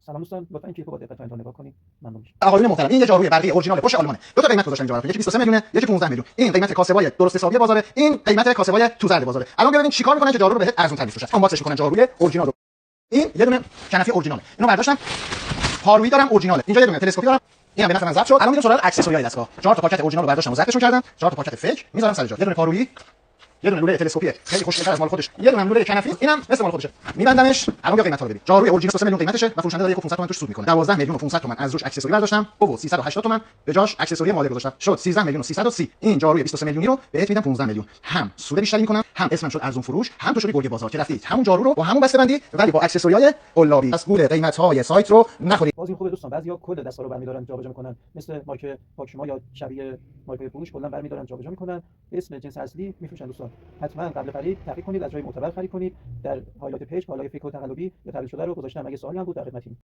سلام دوستان، لطفا این کلیپو با دقت تا انتها نگاه کنید. ممنون میشم. آقایون محترم، این یه جاروی برقی اورجینال بوش آلمانه. دو تا قیمت گذاشتم اینجا براتون. یکی 23 میلیونه، یکی 15 میلیون. این قیمت کاسبای درست حسابی بازاره، این قیمت کاسبای تو زرد بازاره. الان ببینید چیکار میکنن که جارو رو بهت ارزون تر بفروشن. آنباکسش میکنن جاروی اورجینال رو. این یه دونه کنفی اورجیناله. اینو برداشتم. پارویی دارم اورجیناله. اینجا یه دونه تلسکوپی دارم. اینم به نفع من ضبط شد. الان میرم سراغ اکسسوریای دستگاه. 4 تا پاکت اورجینال رو برداشتم و ضبطشون کردم. 4 تا پاکت فیک میذارم سر جا. یه دونه پارویی، یه دونه لوله تلسکوپی خیلی خوشگل‌تر از مال خودش، یه دونه لوله کنفی، اینم مثل مال خودشه. میبندمش. الان بیا قیمتا رو ببین. جاروی اورجینال 3 میلیون قیمتشه و فروشنده داره 1.500 تومن توش سود میکنه. 12 میلیون و 500 تومن از روش اکسسوری برداشتم. او 380 تومن به جاش اکسسوری ماده گذاشتم. شد 13 میلیون و 330. این جاروی 23 میلیونی رو بهت میدم 15 میلیون. هم سود بیشتری میکنم، هم اسمم شد ارزون فروش، هم تو شدی گرگ بازار که رفتی همون جارو رو با همون بسته بندی ولی با اکسسوریای قلابی. از گول قیمت‌های سایت رو نخورید. باز این خوبه دوستان، بعضیا کل دستا رو برمی‌دارن جابجا می‌کنن، مثل مارک پاکشما یا شبیه مارک فروش کلا برمی‌دارن جابجا می‌کنن، اسم جنس اصلی می‌فروشن. دوستان حتما قبل خرید تحقیق کنید، از جای معتبر خرید کنید. در هایلایت پیج کالای فیک و تقلبی یا تبدیل شده رو گذاشتم. اگه سوالی هم بود در خدمتیم.